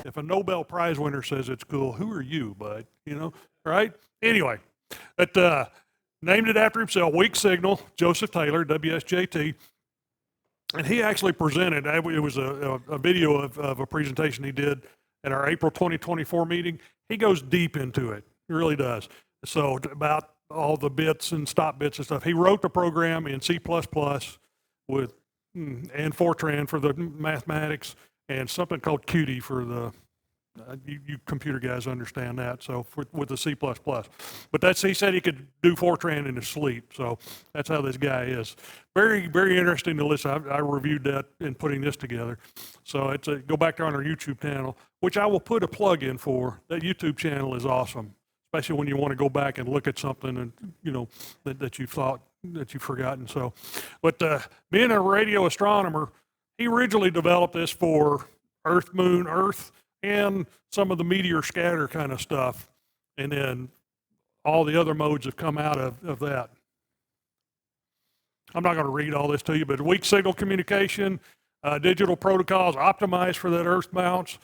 If a Nobel Prize winner says it's cool, who are you, bud? You know, right? Anyway, but named it after himself, Weak Signal, Joseph Taylor, WSJT. And he actually presented, it was a video of a presentation he did at our April 2024 meeting. He goes deep into it, he really does. So about all the bits and stop bits and stuff. He wrote the program in C++ with, and Fortran for the mathematics, and something called Qt for the, you computer guys understand that, so with the C++. But he said he could do Fortran in his sleep, so that's how this guy is. Very, very interesting to listen. I reviewed that in putting this together. So go back there on our YouTube channel, which I will put a plug in for. That YouTube channel is awesome, especially when you want to go back and look at something and, you know, that you thought that you've forgotten. So, but being a radio astronomer, he originally developed this for Earth, Moon, Earth, and some of the meteor scatter kind of stuff. And then all the other modes have come out of that. I'm not going to read all this to you, but weak signal communication, digital protocols optimized for that Earth bounce,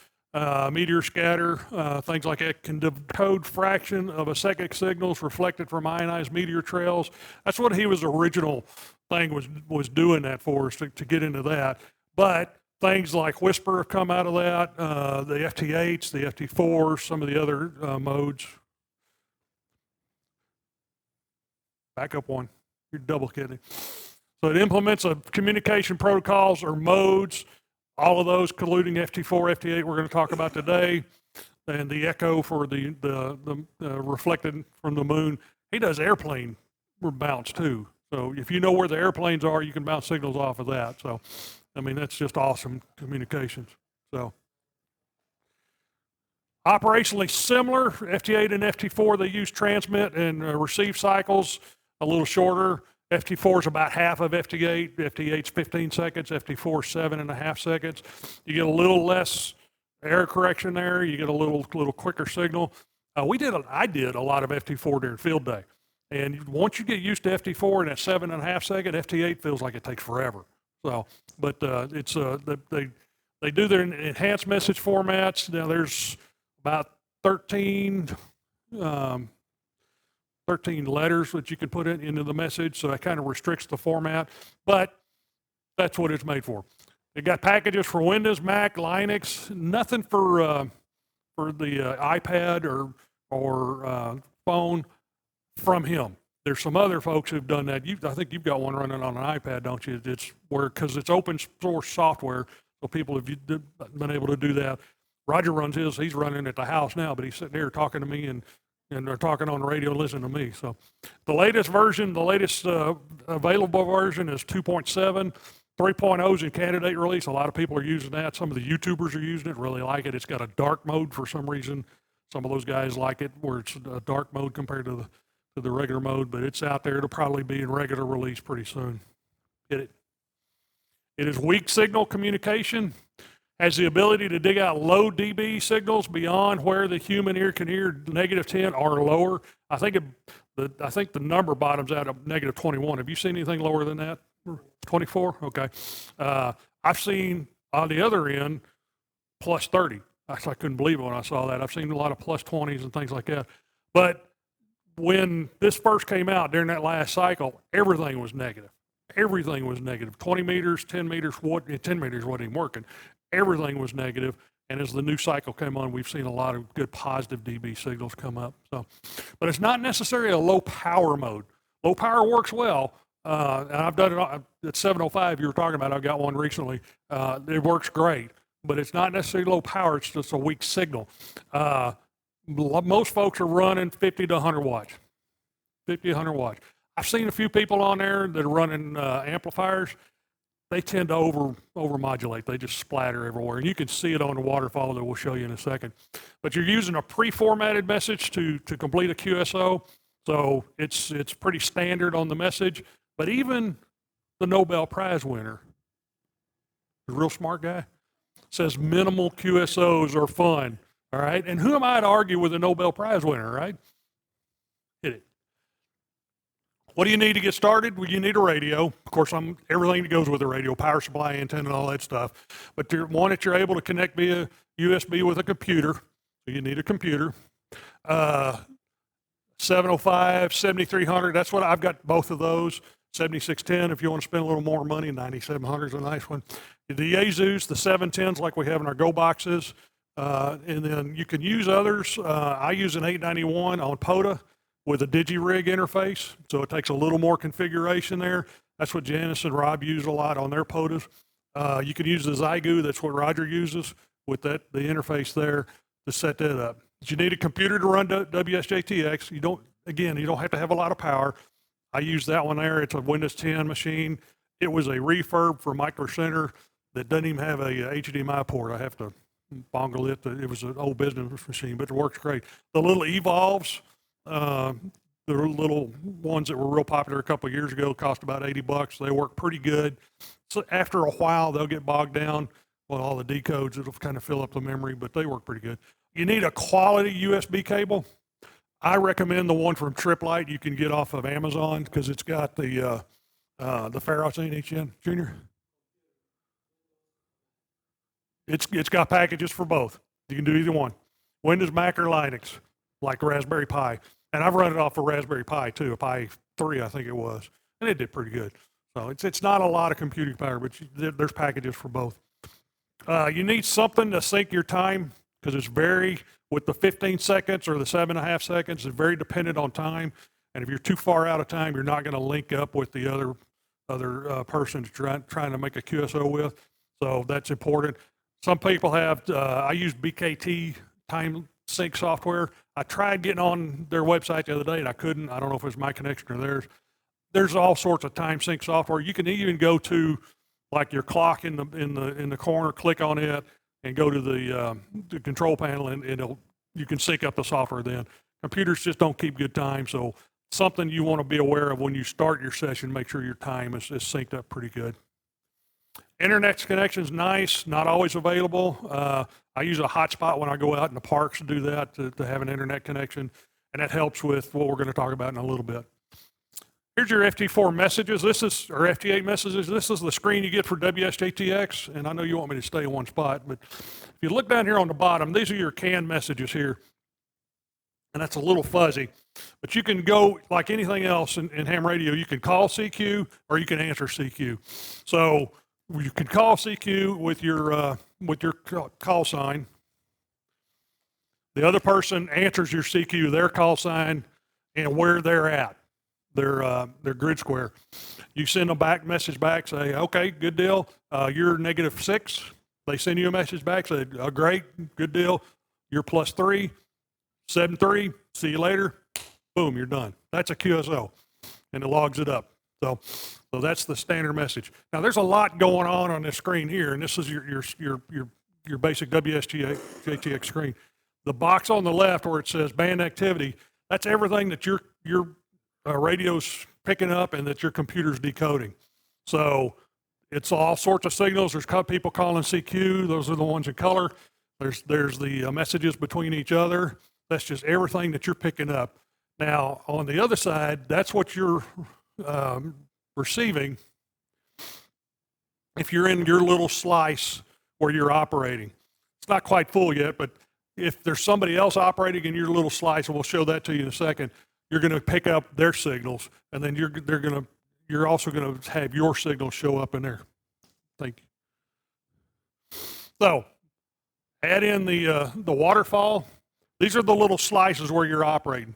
meteor scatter, things like that, can decode fraction of a second signals reflected from ionized meteor trails. That's what his original thing was doing that for us, to get into that. But things like Whisper have come out of that, the FT8s, the FT4s, some of the other modes. Back up one, you're double kidding. So it implements a communication protocols or modes, all of those, including FT4, FT8 we're going to talk about today, and the echo for the reflected from the moon. He does airplane bounce too. So if you know where the airplanes are, you can bounce signals off of that. So, I mean, that's just awesome communications. So, operationally similar, FT8 and FT4, they use transmit and receive cycles a little shorter. FT4 is about half of FT8. FT8's 15 seconds. FT4 is 7.5 seconds. You get a little less error correction there. You get a little quicker signal. I did a lot of FT4 during field day. And once you get used to FT4 and at 7.5 second, FT8 feels like it takes forever. So, but it's they do their enhanced message formats. Now there's about 13 letters that you can put into the message, so that kind of restricts the format, but that's what it's made for. It got packages for Windows, Mac, Linux, nothing for the iPad or phone from him. There's some other folks who've done that. I think you've got one running on an iPad, don't you? It's because it's open source software, so people have been able to do that. Roger runs his, he's running at the house now, but he's sitting there talking to me and they're talking on the radio, listening to me. So the latest version, the latest available version is 2.7. 3.0 is in candidate release. A lot of people are using that. Some of the YouTubers are using it, really like it. It's got a dark mode for some reason. Some of those guys like it where it's a dark mode compared to the regular mode, but it's out there. It'll probably be in regular release pretty soon. Get it? It is weak signal communication. Has the ability to dig out low dB signals beyond where the human ear can hear -10 or lower. I think the number bottoms out at -21. Have you seen anything lower than that? 24? Okay. I've seen on the other end +30. I couldn't believe it when I saw that. I've seen a lot of +20s and things like that. But when this first came out during that last cycle, everything was negative. Everything was negative. 20 meters, 10 meters, 10 meters wasn't even working. Everything was negative, and as the new cycle came on, we've seen a lot of good positive dB signals come up. So, but it's not necessarily a low power mode. Low power works well, and I've done it at 705 you were talking about. I've got one recently. It works great, but it's not necessarily low power. It's just a weak signal. Most folks are running 50 to 100 watts. 50 to 100 watts. I've seen a few people on there that are running amplifiers. They tend to over-modulate. They just splatter everywhere. And you can see it on the waterfall that we'll show you in a second. But you're using a pre-formatted message to complete a QSO. So it's pretty standard on the message. But even the Nobel Prize winner, the real smart guy, says minimal QSOs are fun. All right? And who am I to argue with a Nobel Prize winner, right? Hit it. What do you need to get started? Well, you need a radio. Of course, everything that goes with a radio, power supply, antenna, and all that stuff. But one that you're able to connect via USB with a computer. So you need a computer. 705, 7300, that's what I've got, both of those. 7610 if you want to spend a little more money. 9700 is a nice one. The Azus, the 710s like we have in our Go boxes. And then you can use others. I use an 891 on POTA with a DigiRig interface, so it takes a little more configuration there. That's what Janice and Rob use a lot on their POTAs. You can use the Zygu, that's what Roger uses, with the interface there to set that up. But you need a computer to run WSJTX. You don't have to have a lot of power. I use that one there. It's a Windows 10 machine. It was a refurb for Micro Center that doesn't even have a HDMI port. I have to bongle it. It was an old business machine, but it works great. The little Evolves, the little ones that were real popular a couple of years ago, cost about $80. They work pretty good. So after a while, they'll get bogged down with all the decodes. It'll kind of fill up the memory, but they work pretty good. You need a quality USB cable. I recommend the one from Triplite you can get off of Amazon because it's got the ferrocene HN, Junior. It's got packages for both. You can do either one. Windows, Mac, or Linux, like Raspberry Pi. And I've run it off a Raspberry Pi too, a Pi 3 I think it was, and it did pretty good. So it's not a lot of computing power, but there's packages for both. You need something to sync your time because it's with the 15 seconds or the 7.5 seconds, it's very dependent on time. And if you're too far out of time, you're not going to link up with the other person trying to make a QSO with. So that's important. Some people have, I use BKT time sync software. I tried getting on their website the other day and I couldn't. I don't know if it was my connection or theirs. There's all sorts of time sync software. You can even go to like your clock in the corner, click on it, and go to the control panel, and you can sync up the software then. Computers just don't keep good time, so something you want to be aware of when you start your session, make sure your time is synced up pretty good. Internet connection is nice, not always available. I use a hotspot when I go out in the parks to do that, to have an internet connection, and that helps with what we're going to talk about in a little bit. Here's your FT4 messages. Or FT8 messages. This is the screen you get for WSJTX, and I know you want me to stay in one spot, but if you look down here on the bottom, these are your canned messages here, and that's a little fuzzy, but you can go like anything else in ham radio. You can call CQ or you can answer CQ. So you can call CQ with your call sign. The other person answers your CQ, their call sign, and where they're at. Their grid square. You send a message back, say, okay, good deal. You're -6. They send you a message back, say, great, good deal. You're +3, 7-3, see you later. Boom, you're done. That's a QSO, and it logs it up. So that's the standard message. Now there's a lot going on this screen here, and this is your basic WSJTX screen. The box on the left where it says band activity, that's everything that your radio's picking up and that your computer's decoding. So it's all sorts of signals. There's people calling CQ. Those are the ones in color. There's the messages between each other. That's just everything that you're picking up. Now, on the other side, that's what you're receiving if you're in your little slice where you're operating. It's not quite full yet, but if there's somebody else operating in your little slice, and we'll show that to you in a second, you're going to pick up their signals, and then you're also going to have your signals show up in there. Thank you. So, add in the waterfall. These are the little slices where you're operating.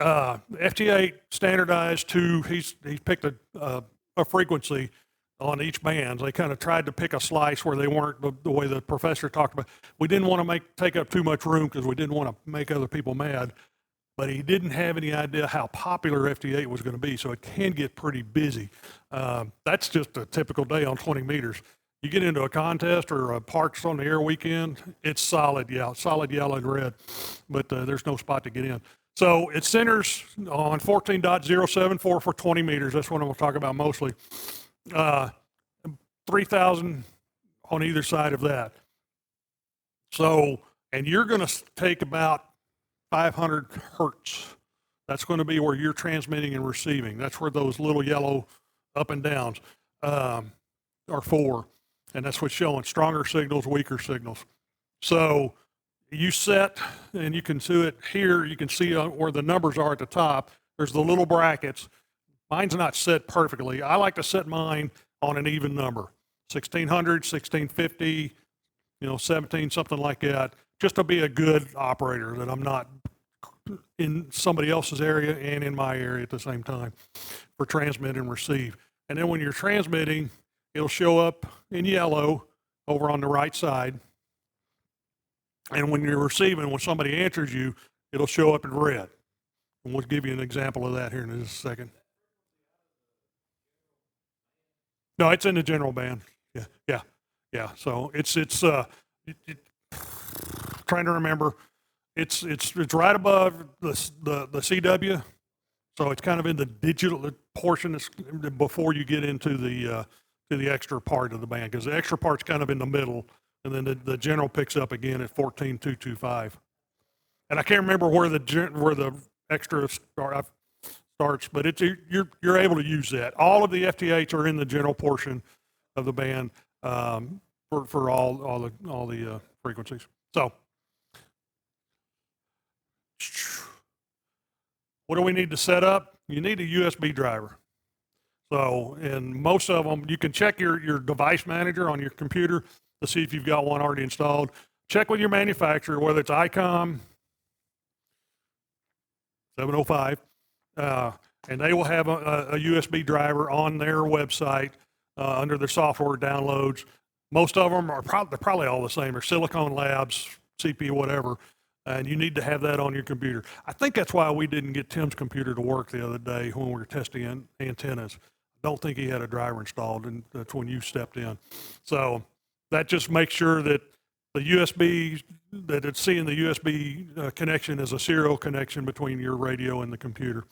FT8 standardized to he's picked a frequency on each band. They kind of tried to pick a slice where they weren't the way the professor talked about. We didn't want to take up too much room because we didn't want to make other people mad. But he didn't have any idea how popular FT8 was going to be, so it can get pretty busy. That's just a typical day on 20 meters. You get into a contest or a Parks on the Air weekend, it's solid yellow and red, but there's no spot to get in. So it centers on 14.074 for 20 meters. That's what I'm going to talk about mostly. 3,000 on either side of that. So, and you're going to take about 500 hertz That's going to be where you're transmitting and receiving. That's where those little yellow up and downs are for. And that's what's showing stronger signals, weaker signals. So you set, and you can see it here, you can see where the numbers are at the top. There's the little brackets. Mine's not set perfectly. I like to set mine on an even number, 1600, 1650, 17, something like that, just to be a good operator, that I'm not in somebody else's area and in my area at the same time for transmit and receive. And then when you're transmitting, it'll show up in yellow over on the right side. And when you're receiving, when somebody answers you, it'll show up in red. And we'll give you an example of that here in just a second. No, it's in the general band. Yeah. So it's trying to remember. It's right above the CW, so it's kind of in the digital portion before you get into the extra part of the band, because the extra part's kind of in the middle, and then the general picks up again at 14.225. And I can't remember where the extra starts, but you're able to use that. All of the FTH are in the general portion of the band for all the frequencies. So what do we need to set up? You need a USB driver. So, and most of them, you can check your device manager on your computer to see if you've got one already installed. Check with your manufacturer, whether it's ICOM 705, and they will have a USB driver on their website under their software downloads. Most of them are probably all the same, or Silicon Labs, CPU, whatever, and you need to have that on your computer. I think that's why we didn't get Tim's computer to work the other day when we were testing antennas. I don't think he had a driver installed, and that's when you stepped in. So that just makes sure that the USB, that it's seeing the USB connection as a serial connection between your radio and the computer.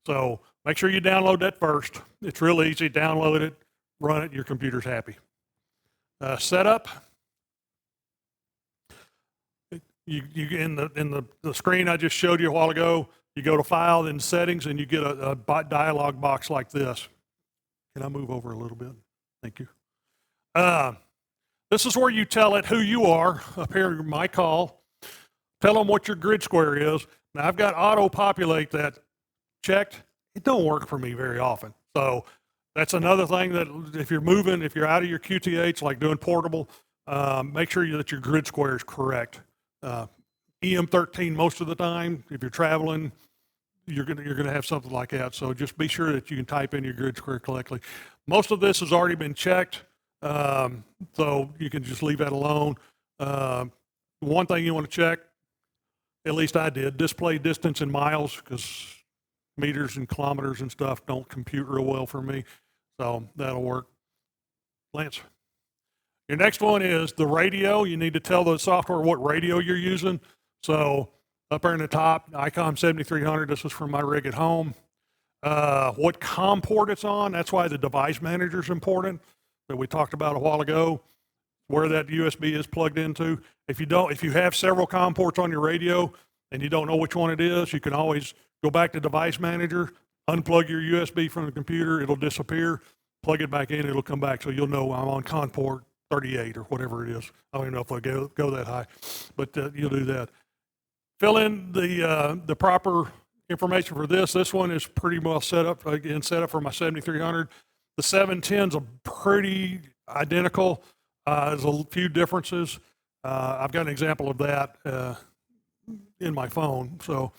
So make sure you download that first. It's real easy. Download it, run it, your computer's happy. Setup. You in the screen I just showed you a while ago, you go to File, then Settings, and you get a dialog box like this. Can I move over a little bit? Thank you. This is where you tell it who you are. Up here, my call. Tell them what your grid square is. Now, I've got auto-populate that checked. It don't work for me very often. So that's another thing that if you're moving, if you're out of your QTH, like doing portable, make sure that your grid square is correct. EM13 most of the time, if you're traveling, you're gonna have something like that. So just be sure that you can type in your grid square correctly. Most of this has already been checked, so you can just leave that alone. One thing you want to check, at least I did, display distance in miles, because meters and kilometers and stuff don't compute real well for me. So that'll work. Lance. Your next one is the radio. You need to tell the software what radio you're using. So up there in the top, ICOM 7300, this is from my rig at home. What COM port it's on, that's why the device manager is important, that we talked about a while ago, where that USB is plugged into. If you have several COM ports on your radio and you don't know which one it is, you can always go back to device manager, unplug your USB from the computer, it'll disappear, plug it back in, it'll come back, so you'll know I'm on COM port 38 or whatever it is. I don't even know if I'll go that high, but you'll do that. Fill in the proper information for this. This one is pretty well set up, again, set up for my 7300. The 710s are pretty identical. There's a few differences. I've got an example of that in my phone. So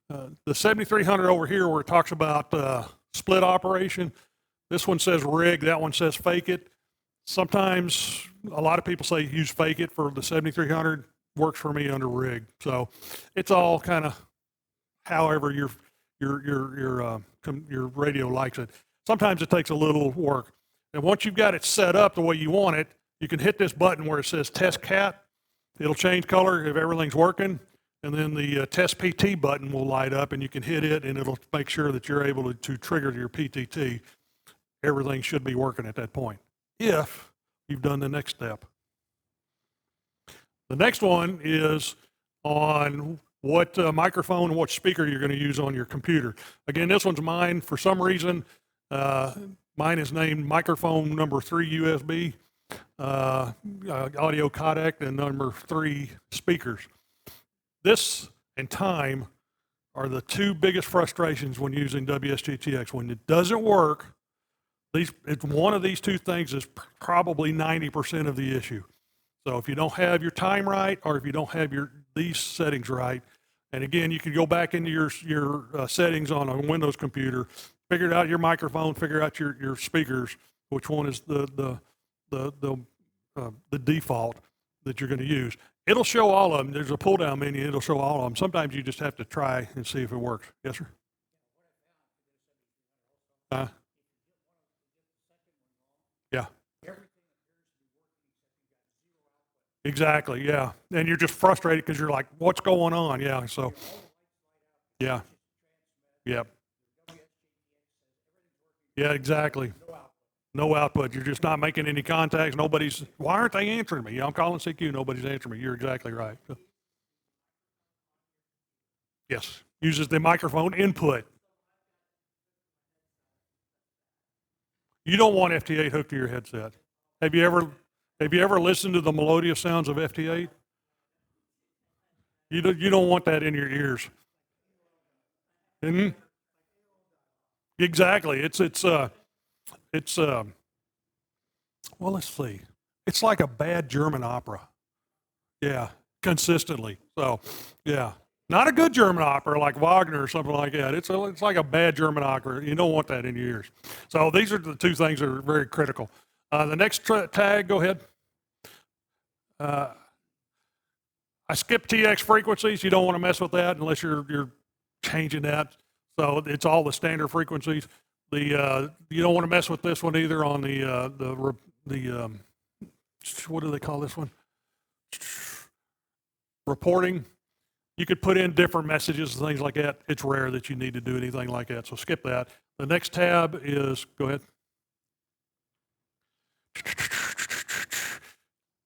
the 7300 over here, where it talks about split operation, this one says rig, that one says fake it. Sometimes a lot of people say use fake it for the 7300. Works for me under rig. So it's all kind of however your radio likes it. Sometimes it takes a little work. And once you've got it set up the way you want it, you can hit this button where it says test cat. It'll change color if everything's working. And then the test PT button will light up, and you can hit it, and it'll make sure that you're able to trigger your PTT. Everything should be working at that point, if you've done the next step. The next one is on what microphone and what speaker you're going to use on your computer. Again, this one's mine. For some reason, mine is named microphone number 3 USB, audio codec, and number 3 speakers. This and time are the two biggest frustrations when using WSGTX. When it doesn't work, it's one of these two things is probably 90% of the issue. So if you don't have your time right, or if you don't have these settings right, and again, you can go back into your settings on a Windows computer, figure out your microphone, figure out your speakers, which one is the default that you're going to use. It'll show all of them. There's a pull down menu. It'll show all of them. Sometimes you just have to try and see if it works. Yes, sir. Yeah. Exactly. Yeah. And you're just frustrated because you're like, what's going on? Yeah. So. Yeah. Yeah. Yeah. Exactly. No output. You're just not making any contacts. Why aren't they answering me? I'm calling CQ. Nobody's answering me. You're exactly right. Yes. Uses the microphone input. You don't want FT8 hooked to your headset. Have you ever listened to the melodious sounds of FT8? You don't want that in your ears. Mm-hmm. Exactly. Well, let's see. It's like a bad German opera. Yeah, consistently. So, yeah. Not a good German opera like Wagner or something like that. It's like a bad German opera. You don't want that in your ears. So these are the two things that are very critical. The next tag, go ahead. I skipped TX frequencies. You don't want to mess with that unless you're changing that. So it's all the standard frequencies. You don't want to mess with this one either on the what do they call this one? Reporting. You could put in different messages and things like that. It's rare that you need to do anything like that, so skip that. The next tab is, go ahead.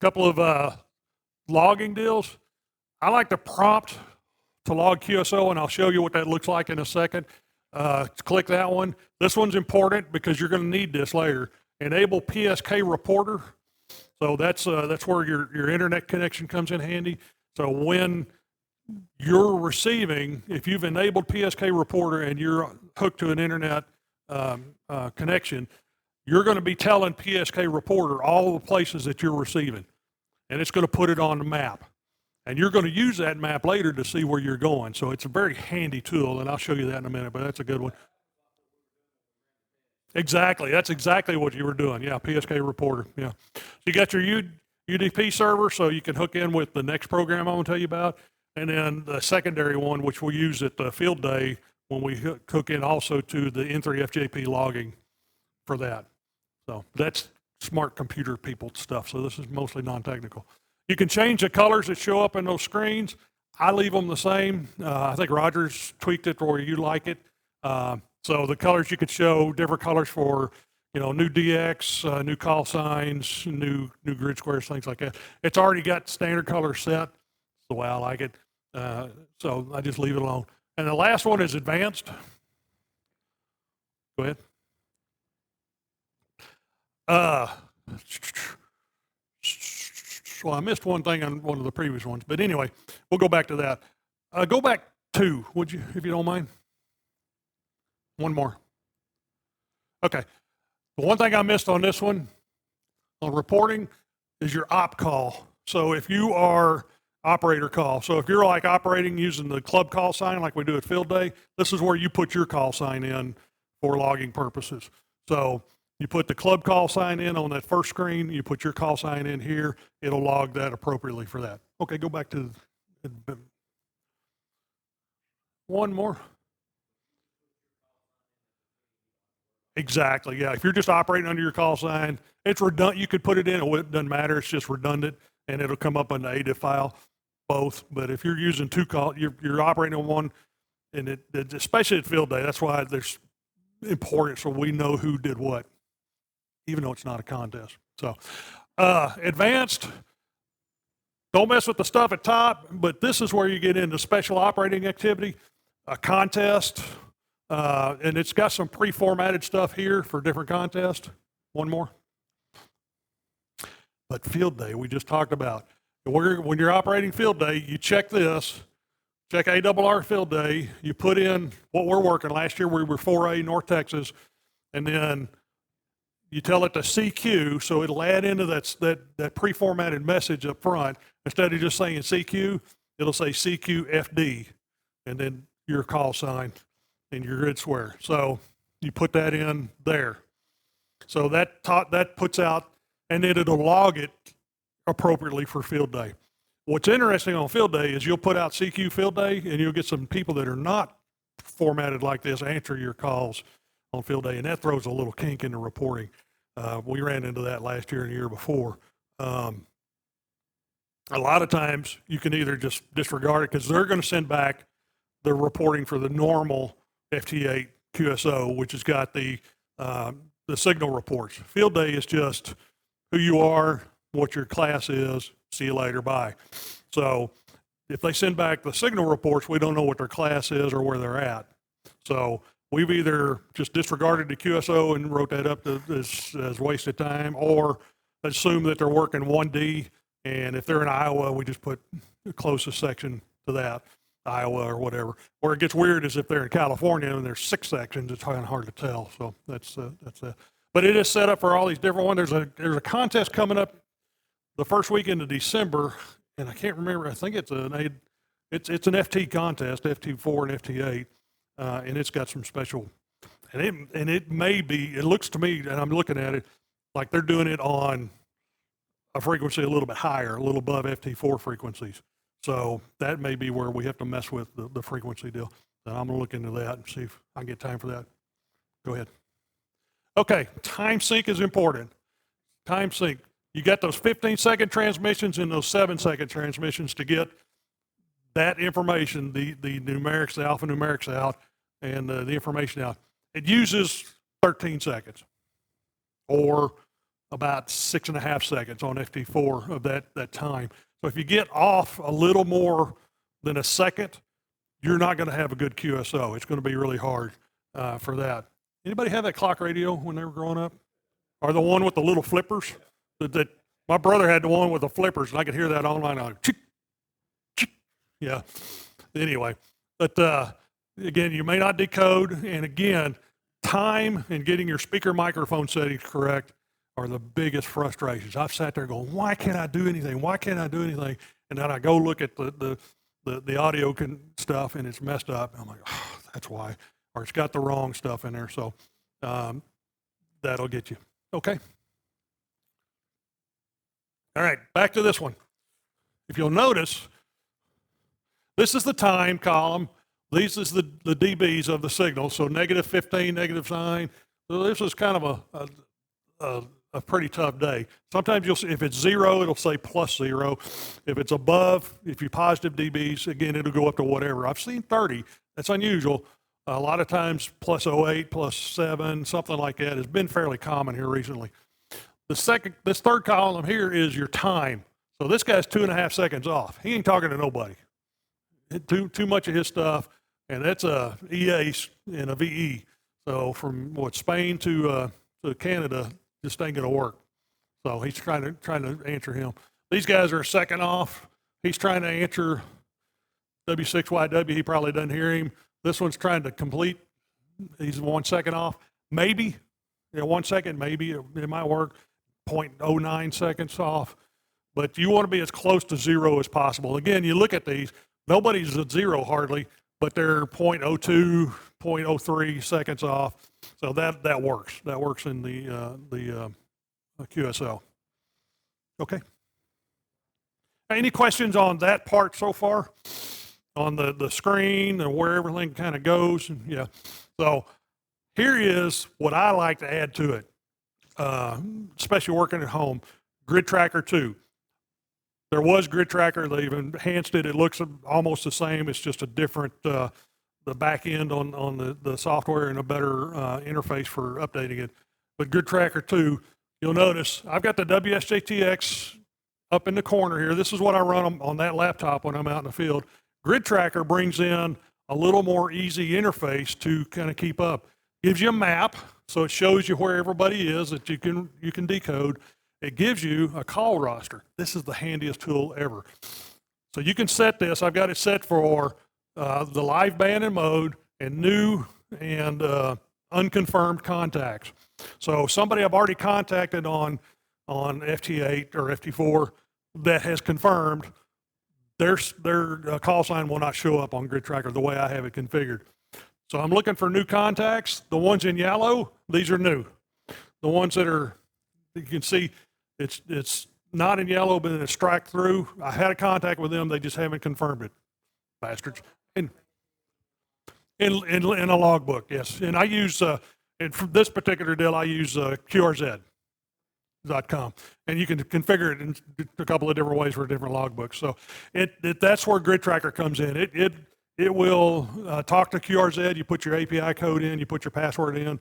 Couple of logging deals. I like to prompt to log QSO, and I'll show you what that looks like in a second. Click that one. This one's important because you're going to need this later. Enable PSK reporter. So that's where your internet connection comes in handy. So when you're receiving, if you've enabled PSK reporter and you're hooked to an internet connection, you're going to be telling PSK reporter all the places that you're receiving, and it's going to put it on the map. And you're going to use that map later to see where you're going. So it's a very handy tool, and I'll show you that in a minute, but that's a good one. Exactly. That's exactly what you were doing. Yeah, PSK reporter. Yeah. So you got your UDP server, so you can hook in with the next program I'm going to tell you about. And then the secondary one, which we'll use at the field day when we hook in also to the N3FJP logging for that. So that's smart computer people stuff. So this is mostly non-technical. You can change the colors that show up in those screens. I leave them the same. I think Roger's tweaked it where you like it. So the colors you could show different colors for, new DX, new call signs, new grid squares, things like that. It's already got standard color set. The way I like it. So I just leave it alone. And the last one is advanced. Go ahead. Well, I missed one thing on one of the previous ones, but anyway, we'll go back to that. Go back 2, would you, if you don't mind? One more. Okay. The one thing I missed on this one, on reporting, is your op call. So if you are operator call. So if you're like operating using the club call sign like we do at field day, this is where you put your call sign in for logging purposes. So you put the club call sign in on that first screen, you put your call sign in here, it'll log that appropriately for that. Okay, go back to one more. Exactly, yeah. If you're just operating under your call sign, it's redundant. You could put it in, it doesn't matter, it's just redundant, and it'll come up in the ADIF file. Both, but if you're using two call, you're operating on one, and especially at field day, that's why there's important so we know who did what, even though it's not a contest. So advanced, Don't mess with the stuff at top, but this is where you get into special operating activity, a contest, and it's got some pre-formatted stuff here for different contests. One more. But field day, we just talked about. When you're operating field day, you check this, check ARR field day, you put in what we're working. Last year we were 4A North Texas, and then you tell it to CQ, so it'll add into that pre-formatted message up front. Instead of just saying CQ, it'll say CQFD, and then your call sign and your grid square. So you put that in there. So that puts out, and then it'll log it appropriately for field day. What's interesting on field day is you'll put out CQ field day, and you'll get some people that are not formatted like this answer your calls on field day, and that throws a little kink in the reporting. We ran into that last year and the year before. A lot of times you can either just disregard it because they're going to send back the reporting for the normal FT8 QSO, which has got the signal reports. Field day is just who you are, what your class is, see you later, bye. So if they send back the signal reports, we don't know what their class is or where they're at. So we've either just disregarded the QSO and wrote that up as wasted time, or assume that they're working 1D, and if they're in Iowa, we just put the closest section to that, Iowa or whatever. Where it gets weird is if they're in California and there's 6 sections, it's kind of hard to tell. So that's but it is set up for all these different ones. There's a contest coming up the first weekend of December, and I can't remember. I think it's an FT contest, FT4 and FT8. And it's got some special, and it may be, it looks to me, and I'm looking at it, like they're doing it on a frequency a little bit higher, a little above FT4 frequencies. So that may be where we have to mess with the frequency deal. And I'm gonna look into that and see if I can get time for that. Go ahead. Okay, time sync is important. Time sync. You got those 15-second transmissions and those 7-second transmissions to get that information, the numerics, the alphanumerics out, and the information out. It uses 13 seconds, or about 6.5 seconds on FT4 of that time. So if you get off a little more than a second, you're not going to have a good QSO. It's going to be really hard for that. Anybody have that clock radio when they were growing up? Or the one with the little flippers? That my brother had the one with the flippers, and I could hear that online. I go, yeah. Anyway, but again, you may not decode, and again, time and getting your speaker microphone settings correct are the biggest frustrations. I've sat there going, why can't I do anything? Why can't I do anything? And then I go look at the audio stuff, and it's messed up. I'm like, oh, that's why. Or it's got the wrong stuff in there. So that'll get you. Okay. All right, back to this one. If you'll notice, this is the time column. This is the dBs of the signal. So -15, -9. So this is kind of a pretty tough day. Sometimes you'll see, if it's 0, it'll say +0. If it's above, if you positive dBs, again, it'll go up to whatever. I've seen 30. That's unusual. A lot of times +08, +7, something like that has been fairly common here recently. This third column here is your time. So this guy's 2.5 seconds off. He ain't talking to nobody. Too much of his stuff, and that's a EA and a VE. So from Spain to Canada, just ain't gonna work. So he's trying to answer him. These guys are a second off. He's trying to answer W6YW. He probably doesn't hear him. This one's trying to complete. He's 1 second off. Maybe, 1 second. Maybe it might work. 0.09 seconds off. But you want to be as close to 0 as possible. Again, you look at these. Nobody's at 0 hardly, but they're 0.02, 0.03 seconds off. So that works. That works in the QSO. Okay. Any questions on that part so far? On the screen and where everything kind of goes? And, yeah. So here is what I like to add to it, especially working at home. Grid Tracker 2. There was Grid Tracker. They've enhanced it. It looks almost the same. It's just a different, the back end on the software and a better interface for updating it. But Grid Tracker 2, you'll notice I've got the WSJTX up in the corner here, this is what I run on that laptop when I'm out in the field. Grid Tracker brings in a little more easy interface to kind of keep up. Gives you a map, so it shows you where everybody is that you can decode. It gives you a call roster. This is the handiest tool ever. So you can set this. I've got it set for the live band and mode and new and unconfirmed contacts. So somebody I've already contacted on FT8 or FT4 that has confirmed, their call sign will not show up on Grid Tracker the way I have it configured. So I'm looking for new contacts. The ones in yellow, these are new. The ones that are, you can see, it's not in yellow, but it's striked through. I had a contact with them. They just haven't confirmed it, bastards. In a logbook, yes. And I use, and for this particular deal, I use QRZ.com. And you can configure it in a couple of different ways for different logbooks. So that's where Grid Tracker comes in. It will talk to QRZ. You put your API code in, you put your password in.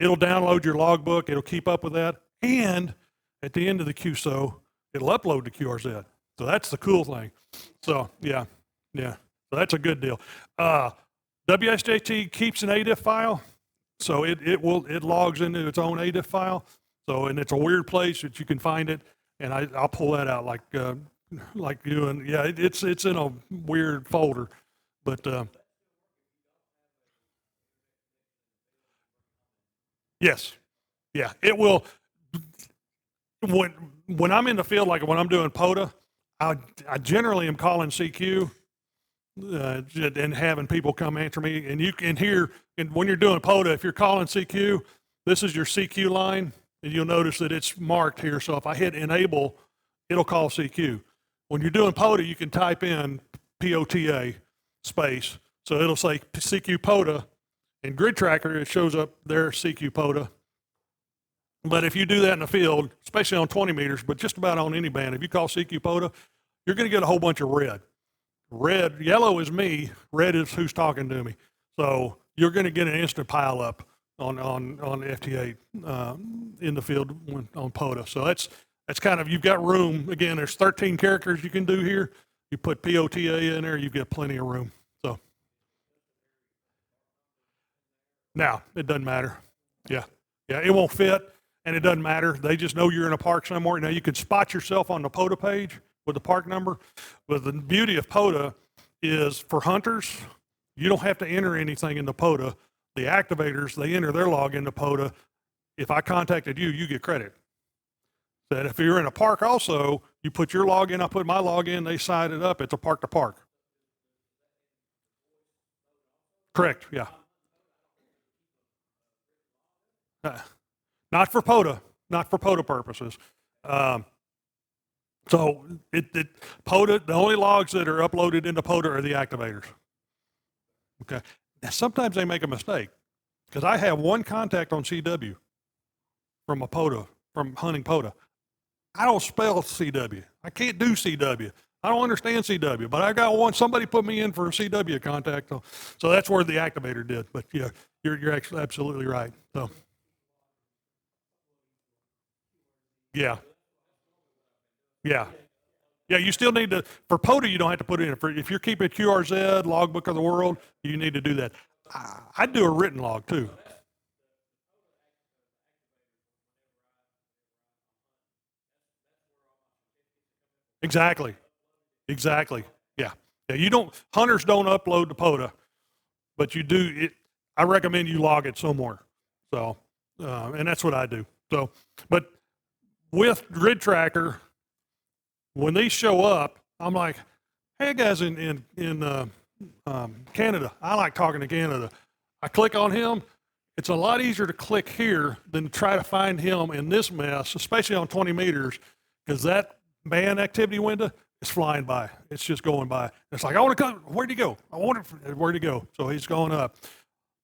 It'll download your logbook. It'll keep up with that. And at the end of the QSO, it'll upload to QRZ. So that's the cool thing. So yeah. So that's a good deal. WSJT keeps an ADIF file, so it logs into its own ADIF file. So, and it's a weird place that you can find it, and I'll pull that out like you, and yeah, it's in a weird folder, but yes, yeah, it will. When I'm in the field, like when I'm doing POTA, I generally am calling CQ. And having people come answer me, and you can hear, and when you're doing POTA, if you're calling CQ, this is your CQ line, and you'll notice that it's marked here. So if I hit enable, it'll call CQ. When you're doing POTA, you can type in POTA space, so it'll say CQ POTA, and Grid Tracker, it shows up there CQ POTA. But if you do that in the field, especially on 20 meters, but just about on any band, if you call CQ POTA, you're going to get a whole bunch of red. Yellow is me, red is who's talking to me. So you're going to get an instant pile up on FT8 in the field on POTA. So that's kind of, you've got room. Again, there's 13 characters you can do here. You put POTA in there, you get plenty of room. So now it doesn't matter. Yeah, it won't fit, and it doesn't matter. They just know you're in a park somewhere. Now you can spot yourself on the POTA page with the park number. But the beauty of POTA is for hunters, you don't have to enter anything in the POTA. The activators, they enter their log into POTA. If I contacted you, you get credit. That if you're in a park also, you put your log in, I put my log in, they sign it up. It's a park to park. Correct, yeah. Not for POTA purposes. So POTA, the only logs that are uploaded into POTA are the activators. Okay. Now sometimes they make a mistake, because I have one contact on CW from a POTA, from hunting POTA. I don't spell CW. I can't do CW. I don't understand CW, but I got one. Somebody put me in for a CW contact, so that's where the activator did. But yeah, you're actually absolutely right. So yeah. Yeah, you still need to, for POTA, you don't have to put it in. If you're keeping QRZ, logbook of the world, you need to do that. I do a written log too. Exactly. Yeah. Hunters don't upload to POTA, but you do it. I recommend you log it somewhere. So, and that's what I do. So, but with Grid Tracker, when these show up, I'm like, hey guys in Canada, I like talking to Canada. I click on him. It's a lot easier to click here than try to find him in this mess, especially on 20 meters, because that band activity window is flying by. It's just going by. It's like, I want to come. Where'd he go? Where'd he go? So he's going up.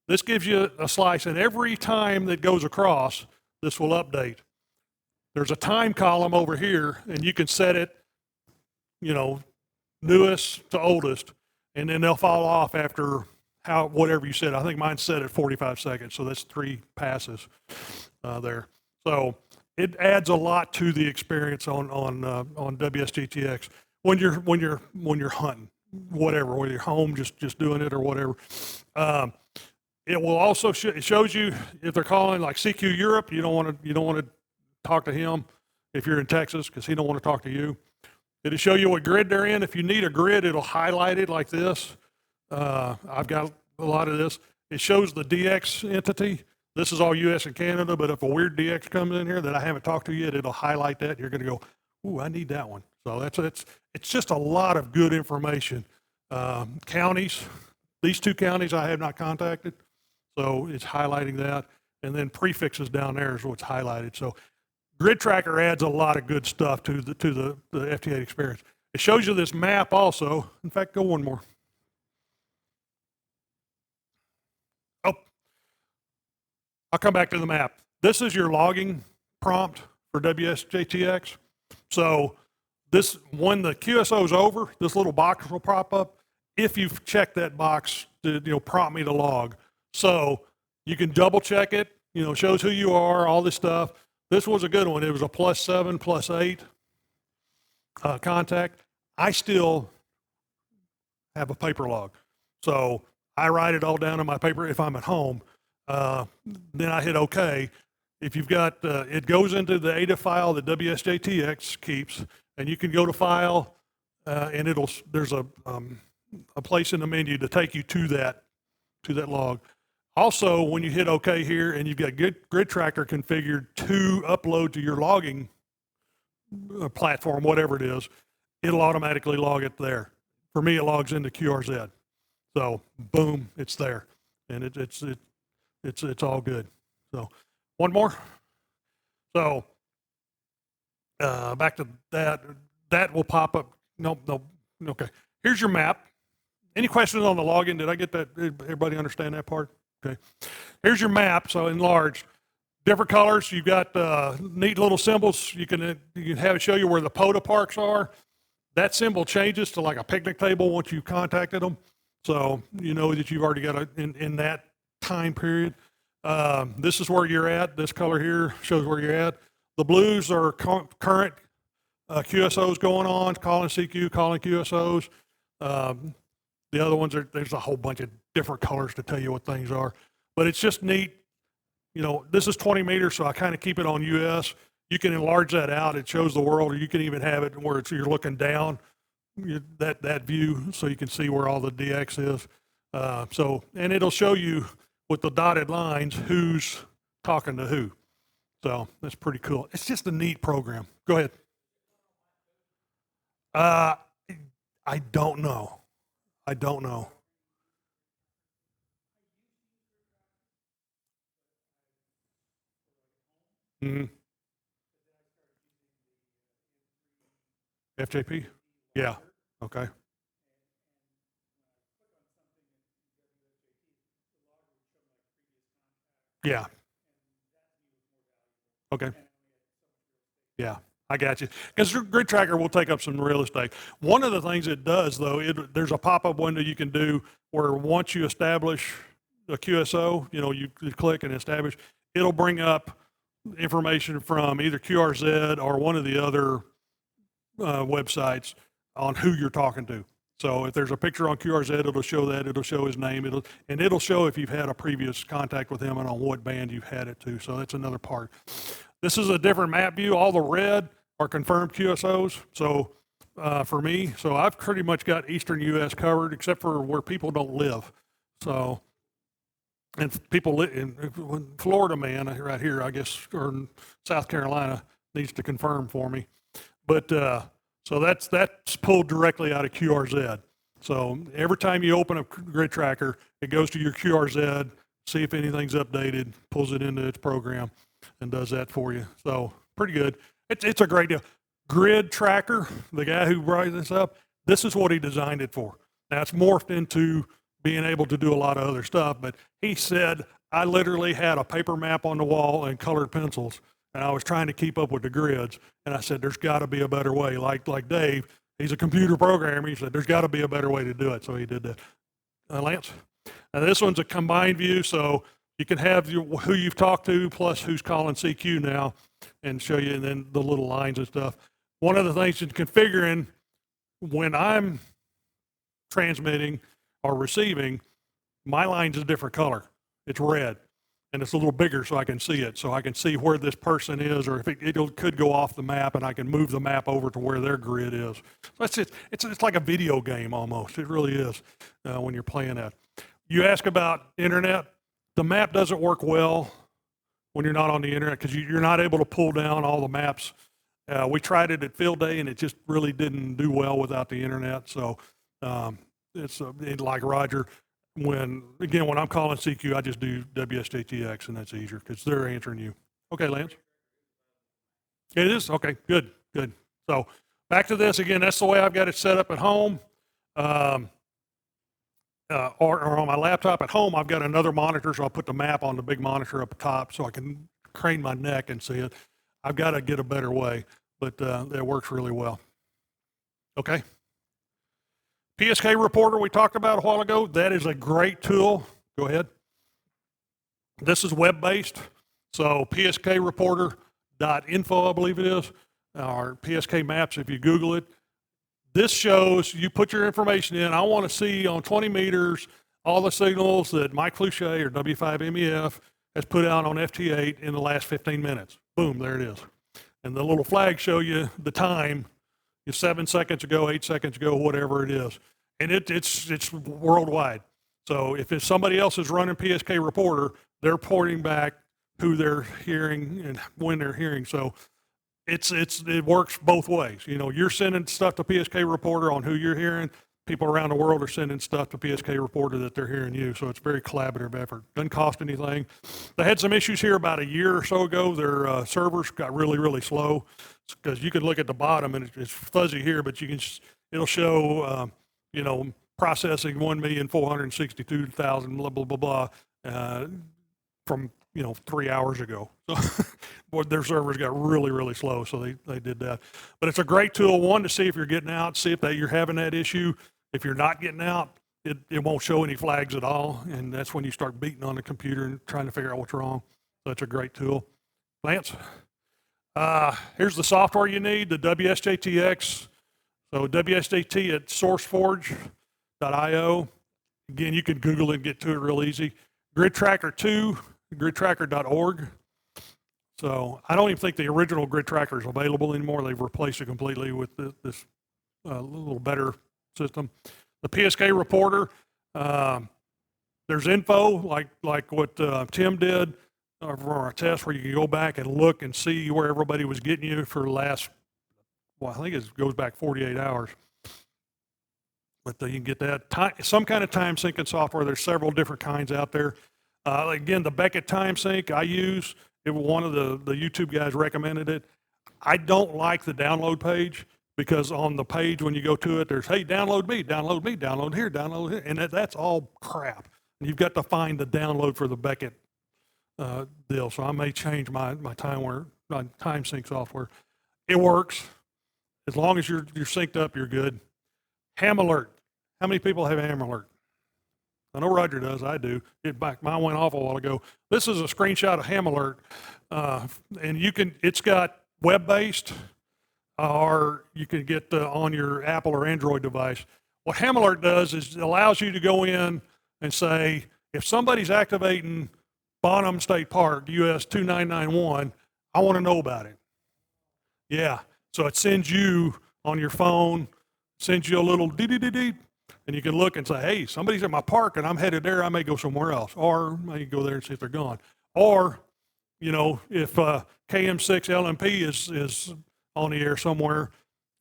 This gives you a slice, and every time that goes across, this will update. There's a time column over here, and you can set it, newest to oldest, and then they'll fall off after whatever you said. I think mine's set at 45 seconds, so that's 3 passes there. So it adds a lot to the experience on WSGTX when you're hunting, whatever, whether you're home just doing it or whatever. It will also it shows you if they're calling like CQ Europe. You don't want to talk to him if you're in Texas because he don't want to talk to you. It'll show you what grid they're in. If you need a grid, it'll highlight it like this. I've got a lot of this. It shows the DX entity. This is all U.S. and Canada, but if a weird DX comes in here that I haven't talked to yet, it'll highlight that. You're going to go, ooh, I need that one. So it's just a lot of good information. Counties, these 2 counties I have not contacted, so it's highlighting that. And then prefixes down there is what's highlighted. So Grid Tracker adds a lot of good stuff to the FT8 experience. It shows you this map also. In fact, go one more. Oh, I'll come back to the map. This is your logging prompt for WSJTX. So this, when the QSO is over, this little box will pop up. If you've checked that box to prompt me to log, so you can double check it. Shows who you are, all this stuff. This was a good one. It was a +7, +8 contact. I still have a paper log, so I write it all down in my paper if I'm at home. Then I hit OK. If you've got, it goes into the ADA file that WSJTX keeps, and you can go to File, and there's a place in the menu to take you to that log. Also, when you hit OK here, and you've got Grid Tracker configured to upload to your logging platform, whatever it is, it'll automatically log it there. For me, it logs into QRZ. So boom, it's there, and it's all good. So one more. So back to that will pop up. No, okay. Here's your map. Any questions on the login? Did I get that? Everybody understand that part? Okay. Here's your map. So enlarged, different colors. You've got neat little symbols. You can have it show you where the POTA parks are. That symbol changes to like a picnic table once you've contacted them. So you know that you've already got in that time period. This is where you're at. This color here shows where you're at. The blues are current QSOs going on, calling CQ, calling QSOs. The other ones there's a whole bunch of different colors to tell you what things are, but it's just neat. This is 20 meters, so I kind of keep it on US. You can enlarge that out. It shows the world, or you can even have it where you're looking down that view, so you can see where all the DX is. And it'll show you with the dotted lines who's talking to who. So that's pretty cool. It's just a neat program. Go ahead. I don't know. Mm-hmm. FJP? Yeah. Okay. Yeah. Okay. Yeah. I got you. Because Grid Tracker will take up some real estate. One of the things it does, though, there's a pop-up window you can do where once you establish a QSO, you click and establish, it'll bring up information from either QRZ or one of the other websites on who you're talking to. So if there's a picture on QRZ, it'll show that. It'll show his name. It'll show if you've had a previous contact with him and on what band you've had it to. So that's another part. This is a different map view. All the red are confirmed QSOs. So for me, so I've pretty much got Eastern U.S. covered, except for where people don't live. So, and people live in Florida, man, right here, I guess, or in South Carolina needs to confirm for me. But so that's pulled directly out of QRZ. So every time you open a Grid Tracker, it goes to your QRZ, see if anything's updated, pulls it into its program, and does that for you. So pretty good. It's a great deal. Grid Tracker, the guy who brought this up, this is what he designed it for. Now it's morphed into being able to do a lot of other stuff, but he said, I literally had a paper map on the wall and colored pencils, and I was trying to keep up with the grids. And I said, there's got to be a better way. Like Dave, he's a computer programmer. He said, there's got to be a better way to do it. So he did that. Lance? Now this one's a combined view, so you can have who you've talked to plus who's calling CQ now. and show you, and then the little lines and stuff. One of the things in configuring when I'm transmitting or receiving, my line's a different color. It's red, and it's a little bigger so I can see it. So I can see where this person is, or if it could go off the map, and I can move the map over to where their grid is. So it's like a video game almost. It really is when you're playing that. You ask about internet. The map doesn't work well when you're not on the internet because you're not able to pull down all the maps. We tried it at field day, and it just really didn't do well without the internet. So it's like Roger. When I'm calling CQ, I just do WSJTX, and that's easier because they're answering you. Okay, Lance. It is? Okay, good. So back to this again. That's the way I've got it set up at home. Or on my laptop at home, I've got another monitor, so I'll put the map on the big monitor up top so I can crane my neck and see it. I've got to get a better way, but it works really well. Okay. PSK Reporter we talked about a while ago. That is a great tool. Go ahead. This is web-based, so pskreporter.info, I believe it is, or PSK Maps if you Google it. This shows, you put your information in, I want to see on 20 meters all the signals that Mike Fluchet or W5MEF has put out on FT8 in the last 15 minutes. Boom, there it is. And the little flags show you the time, 7 seconds ago, 8 seconds ago, whatever it is. And it's worldwide. So if it's somebody else is running PSK Reporter, they're reporting back who they're hearing and when they're hearing. So it works both ways. You're sending stuff to PSK Reporter on who you're hearing. People around the world are sending stuff to PSK Reporter that they're hearing you. So it's a very collaborative effort. Doesn't cost anything. They had some issues here about a year or so ago. Their servers got really, really slow because you can look at the bottom and it's fuzzy here, but it'll show, processing 1,462,000 blah, blah, blah, blah, from 3 hours ago. So their servers got really, really slow, so they did that. But it's a great tool, one, to see if you're getting out, see if you're having that issue. If you're not getting out, it won't show any flags at all, and that's when you start beating on the computer and trying to figure out what's wrong. So it's a great tool. Lance? Here's the software you need, the WSJTX. So WSJT at sourceforge.io. Again, you can Google it and get to it real easy. Grid Tracker 2, gridtracker.org. So I don't even think the original Grid Tracker is available anymore. They've replaced it completely with this little better system. The PSK Reporter, there's info like what Tim did for our test, where you can go back and look and see where everybody was getting you for the last, I think it goes back 48 hours. But you can get that. Some kind of time syncing software. There's several different kinds out there. Again, the Beckett time sync I use, one of the YouTube guys recommended it. I don't like the download page because on the page when you go to it, there's, hey, download me, download here, download here. And that's all crap. And you've got to find the download for the Beckett deal. So I may change my time sync software. It works. As long as you're synced up, you're good. Ham Alert. How many people have Ham Alert? I know Roger does. I do. Mine went off a while ago. This is a screenshot of Ham Alert, and it's got web-based, or you can get on your Apple or Android device. What Ham Alert does is it allows you to go in and say, if somebody's activating Bonham State Park, US 2991, I want to know about it. Yeah. So it sends you on your phone, sends you a little dee-dee-dee-dee, and you can look and say, hey, somebody's at my park and I'm headed there, I may go somewhere else. Or I may go there and see if they're gone. Or, if KM6 LMP is on the air somewhere,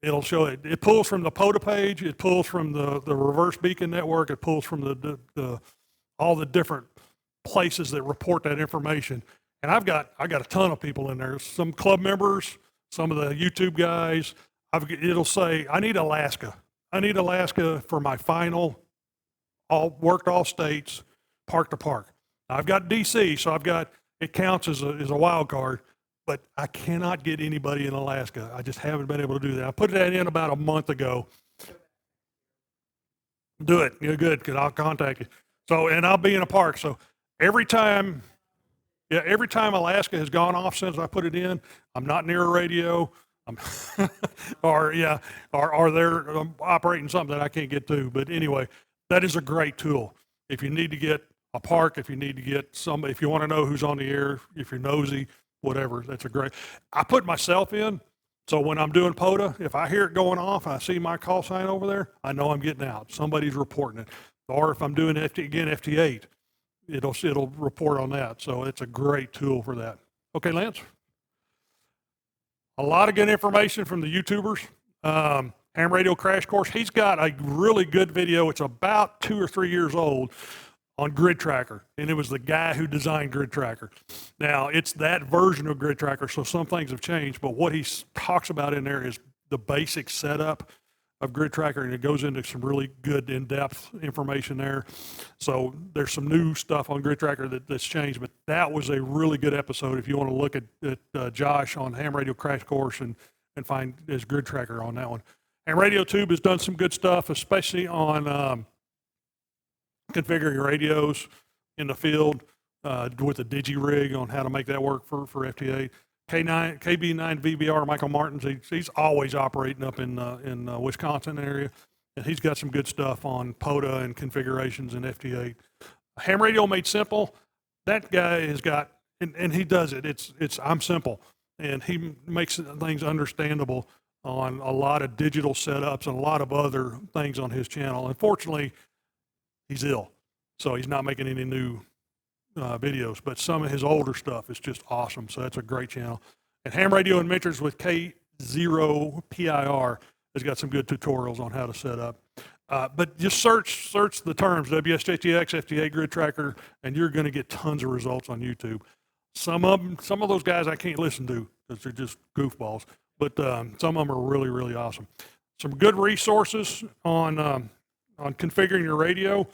it'll show it. It pulls from the POTA page, it pulls from the reverse beacon network, it pulls from all the different places that report that information. And I got a ton of people in there. Some club members, some of the YouTube guys. It'll say, I need Alaska. I need Alaska for my final, worked all states, park to park. I've got DC, so it counts as a wild card, but I cannot get anybody in Alaska. I just haven't been able to do that. I put that in about a month ago. Do it. You're good, because I'll contact you. So, and I'll be in a park. So every time, Yeah, every time Alaska has gone off since I put it in, I'm not near a radio. I'm or yeah, or they're operating something that I can't get to. But anyway, that is a great tool. If you need to get a park, if you need to get somebody, if you want to know who's on the air, if you're nosy, whatever, that's a great. I put myself in, so when I'm doing POTA, if I hear it going off, I see my call sign over there, I know I'm getting out. Somebody's reporting it. Or if I'm doing FT8, it'll report on that. So it's a great tool for that. Okay, Lance. A lot of good information from the YouTubers. Ham Radio Crash Course. He's got a really good video. It's about 2 or 3 years old on Grid Tracker, and it was the guy who designed Grid Tracker. Now it's that version of Grid Tracker, so some things have changed. But what he talks about in there is the basic setup of Grid Tracker, and it goes into some really good in-depth information there. So there's some new stuff on Grid Tracker that's changed, but that was a really good episode if you want to look at Josh on Ham Radio Crash Course and find his Grid Tracker on that one. And Radio Tube has done some good stuff, especially on configuring your radios in the field with the digi-rig on how to make that work for FT8. KB9 VBR, Michael Martins, he's always operating up in Wisconsin area, and he's got some good stuff on POTA and configurations in FT8. Ham Radio Made Simple, that guy has got, and he does it. It's I'm simple, and he makes things understandable on a lot of digital setups and a lot of other things on his channel. Unfortunately, he's ill, so he's not making any new videos, but some of his older stuff is just awesome. So that's a great channel. And Ham Radio and Mentors with K0PIR has got some good tutorials on how to set up. But just search the terms WSJTX, FT8 Grid Tracker, and you're going to get tons of results on YouTube. Some of those guys I can't listen to because they're just goofballs, but some of them are really, really awesome. Some good resources on configuring your radio.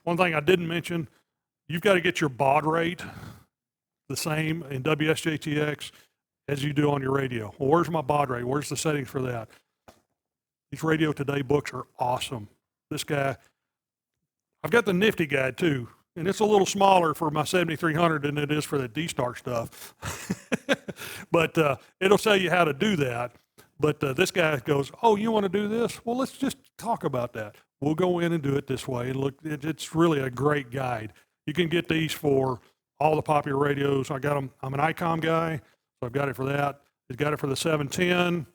One thing I didn't mention, you've got to get your baud rate the same in WSJTX as you do on your radio. Well, where's my baud rate? Where's the settings for that? These Radio Today books are awesome. This guy, I've got the Nifty Guide too, and it's a little smaller for my 7300 than it is for the D-Star stuff. But it'll tell you how to do that. But this guy goes, oh, you want to do this? Well, let's just talk about that. We'll go in and do it this way. And look, it's really a great guide. You can get these for all the popular radios. I got them. I'm an ICOM guy, so I've got it for that. It's got it for the 710.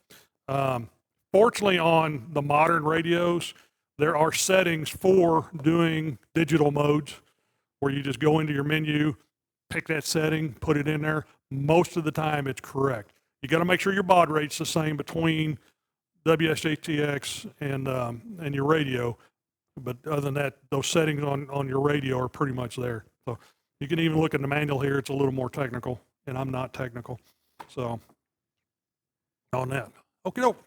Fortunately, on the modern radios, there are settings for doing digital modes where you just go into your menu, pick that setting, put it in there. Most of the time, it's correct. You got to make sure your baud rate's the same between WSJTX and your radio. But other than that, those settings on your radio are pretty much there. So you can even look at the manual here. It's a little more technical, and I'm not technical. So on that. Okay, doke.